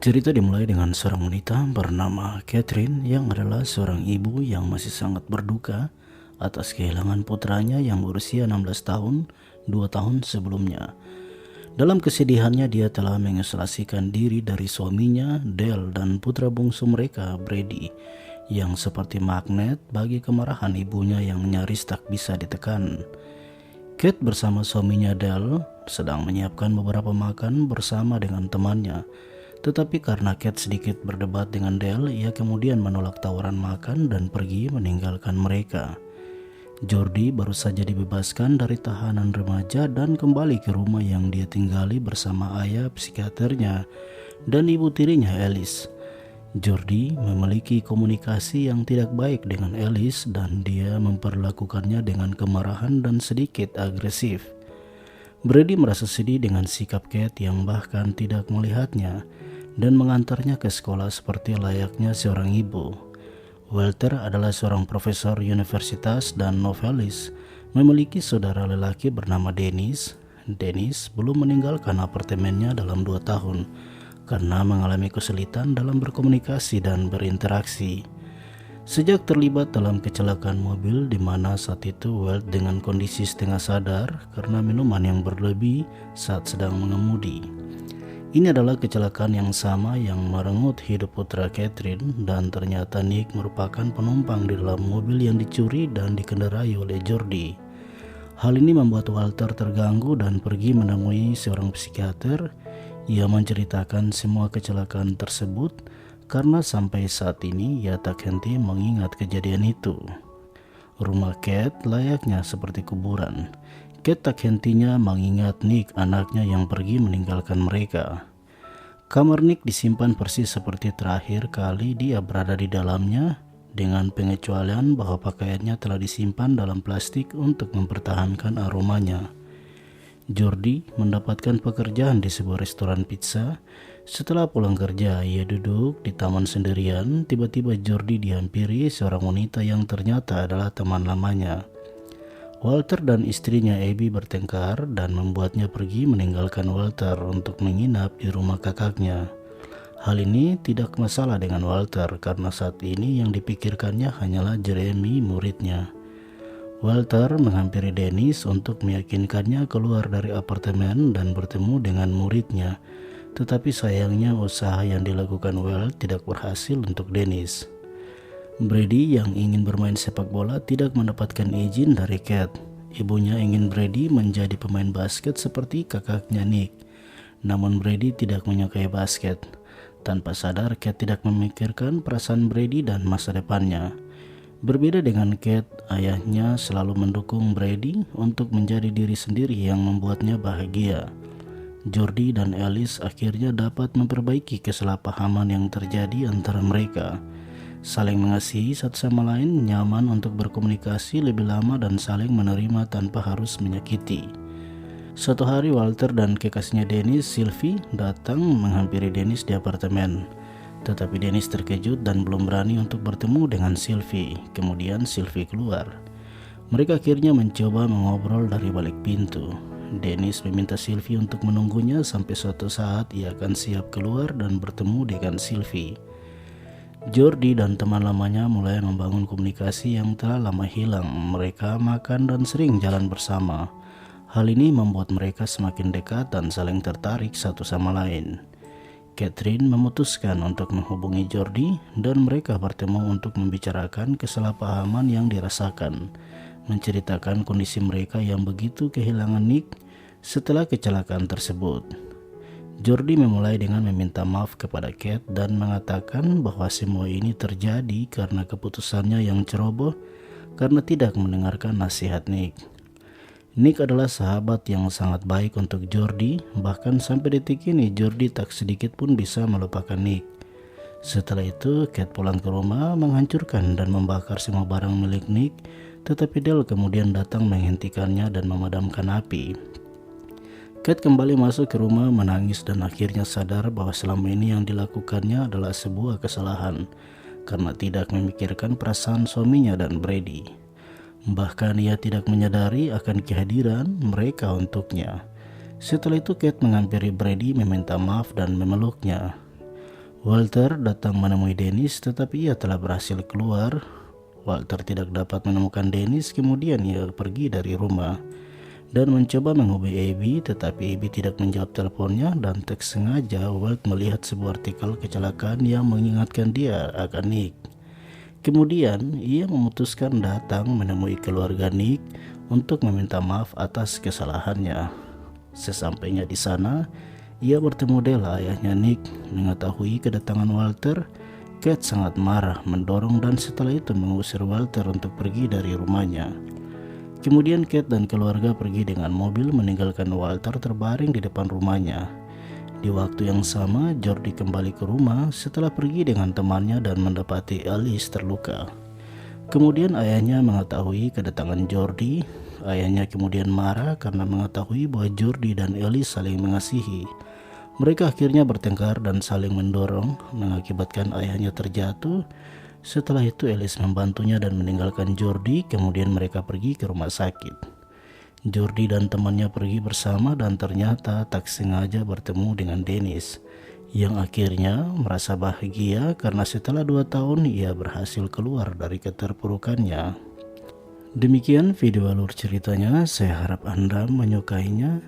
Cerita dimulai dengan seorang wanita bernama Catherine yang adalah seorang ibu yang masih sangat berduka atas kehilangan putranya yang berusia 16 tahun 2 tahun sebelumnya. Dalam kesedihannya dia telah mengisolasikan diri dari suaminya Dale dan putra bungsu mereka Brady yang seperti magnet bagi kemarahan ibunya yang nyaris tak bisa ditekan. Kate bersama suaminya Dale sedang menyiapkan beberapa makan bersama dengan temannya. Tetapi karena Kate sedikit berdebat dengan Dale, ia kemudian menolak tawaran makan dan pergi meninggalkan mereka. Jordi baru saja dibebaskan dari tahanan remaja dan kembali ke rumah yang dia tinggali bersama ayah psikiaternya dan ibu tirinya Alice. Jordi memiliki komunikasi yang tidak baik dengan Alice dan dia memperlakukannya dengan kemarahan dan sedikit agresif. Brady merasa sedih dengan sikap Kate yang bahkan tidak melihatnya dan mengantarnya ke sekolah seperti layaknya seorang ibu. Walter adalah seorang profesor universitas dan novelis, memiliki saudara lelaki bernama Dennis. Dennis belum meninggalkan apartemennya dalam 2 tahun karena mengalami kesulitan dalam berkomunikasi dan berinteraksi. Sejak terlibat dalam kecelakaan mobil di mana saat itu Walt dengan kondisi setengah sadar karena minuman yang berlebih saat sedang mengemudi. Ini adalah kecelakaan yang sama yang merenggut hidup putra Catherine dan ternyata Nick merupakan penumpang di dalam mobil yang dicuri dan dikendarai oleh Jordi. Hal ini membuat Walter terganggu dan pergi menemui seorang psikiater. Ia menceritakan semua kecelakaan tersebut karena sampai saat ini ia tak henti mengingat kejadian itu. Rumah Kate layaknya seperti kuburan. Kate tak hentinya mengingat Nick, anaknya yang pergi meninggalkan mereka. Kamar Nick disimpan persis seperti terakhir kali dia berada di dalamnya, dengan pengecualian bahwa pakaiannya telah disimpan dalam plastik untuk mempertahankan aromanya. Jordi mendapatkan pekerjaan di sebuah restoran pizza. Setelah pulang kerja, ia duduk di taman sendirian. Tiba-tiba Jordi dihampiri seorang wanita yang ternyata adalah teman lamanya. Walter dan istrinya Abby bertengkar dan membuatnya pergi meninggalkan Walter untuk menginap di rumah kakaknya. Hal ini tidak masalah dengan Walter karena saat ini yang dipikirkannya hanyalah Jeremy, muridnya. Walter menghampiri Dennis untuk meyakinkannya keluar dari apartemen dan bertemu dengan muridnya. Tetapi sayangnya usaha yang dilakukan Walt tidak berhasil untuk Dennis. Brady yang ingin bermain sepak bola tidak mendapatkan izin dari Kate. Ibunya ingin Brady menjadi pemain basket seperti kakaknya Nick. Namun Brady tidak menyukai basket. Tanpa sadar, Kate tidak memikirkan perasaan Brady dan masa depannya. Berbeda dengan Kate, ayahnya selalu mendukung Brady untuk menjadi diri sendiri yang membuatnya bahagia. Jordi dan Alice akhirnya dapat memperbaiki kesalahpahaman yang terjadi antara mereka. Saling mengasihi satu sama lain, nyaman untuk berkomunikasi lebih lama dan saling menerima tanpa harus menyakiti. Suatu hari Walter dan kekasihnya Dennis, Sylvie, datang menghampiri Dennis di apartemen. Tetapi Dennis terkejut dan belum berani untuk bertemu dengan Sylvie. Kemudian Sylvie keluar. Mereka akhirnya mencoba mengobrol dari balik pintu. Dennis meminta Sylvie untuk menunggunya sampai suatu saat ia akan siap keluar dan bertemu dengan Sylvie. Jordi dan teman lamanya mulai membangun komunikasi yang telah lama hilang. Mereka makan dan sering jalan bersama. Hal ini membuat mereka semakin dekat dan saling tertarik satu sama lain. Catherine memutuskan untuk menghubungi Jordi dan mereka bertemu untuk membicarakan kesalahpahaman yang dirasakan, menceritakan kondisi mereka yang begitu kehilangan Nick setelah kecelakaan tersebut. Jordi memulai dengan meminta maaf kepada Kate dan mengatakan bahwa semua ini terjadi karena keputusannya yang ceroboh karena tidak mendengarkan nasihat Nick. Nick adalah sahabat yang sangat baik untuk Jordi, bahkan sampai detik ini Jordi tak sedikit pun bisa melupakan Nick. Setelah itu Kate pulang ke rumah menghancurkan dan membakar semua barang milik Nick, tetapi Dale kemudian datang menghentikannya dan memadamkan api. Kate kembali masuk ke rumah menangis dan akhirnya sadar bahwa selama ini yang dilakukannya adalah sebuah kesalahan karena tidak memikirkan perasaan suaminya dan Brady. Bahkan ia tidak menyadari akan kehadiran mereka untuknya. Setelah itu Kate menghampiri Brady meminta maaf dan memeluknya. Walter datang menemui Dennis, tetapi ia telah berhasil keluar. Walter tidak dapat menemukan Dennis, kemudian ia pergi dari rumah dan mencoba menghubungi Abby, tetapi Abby tidak menjawab teleponnya, dan tak sengaja Walt melihat sebuah artikel kecelakaan yang mengingatkan dia akan Nick. Kemudian ia memutuskan datang menemui keluarga Nick untuk meminta maaf atas kesalahannya. Sesampainya di sana, ia bertemu Della, ayahnya Nick. Mengetahui kedatangan Walter, Kate sangat marah, mendorong dan setelah itu mengusir Walter untuk pergi dari rumahnya. Kemudian Kate dan keluarga pergi dengan mobil meninggalkan Walter terbaring di depan rumahnya. Di waktu yang sama, Jordi kembali ke rumah setelah pergi dengan temannya dan mendapati Alice terluka. Kemudian ayahnya mengetahui kedatangan Jordi. Ayahnya kemudian marah karena mengetahui bahwa Jordi dan Alice saling mengasihi. Mereka akhirnya bertengkar dan saling mendorong, mengakibatkan ayahnya terjatuh. Setelah itu Alice membantunya dan meninggalkan Jordi, kemudian mereka pergi ke rumah sakit. Jordi dan temannya pergi bersama dan ternyata tak sengaja bertemu dengan Dennis, yang akhirnya merasa bahagia karena setelah 2 tahun ia berhasil keluar dari keterpurukannya. Demikian video alur ceritanya, saya harap Anda menyukainya.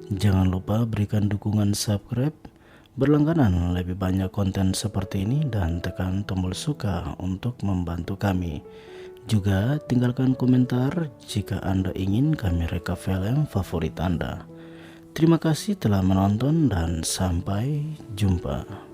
Jangan lupa berikan dukungan subscribe, berlangganan lebih banyak konten seperti ini, dan tekan tombol suka untuk membantu kami. Juga tinggalkan komentar jika Anda ingin kami reka film favorit Anda. Terima kasih telah menonton dan sampai jumpa.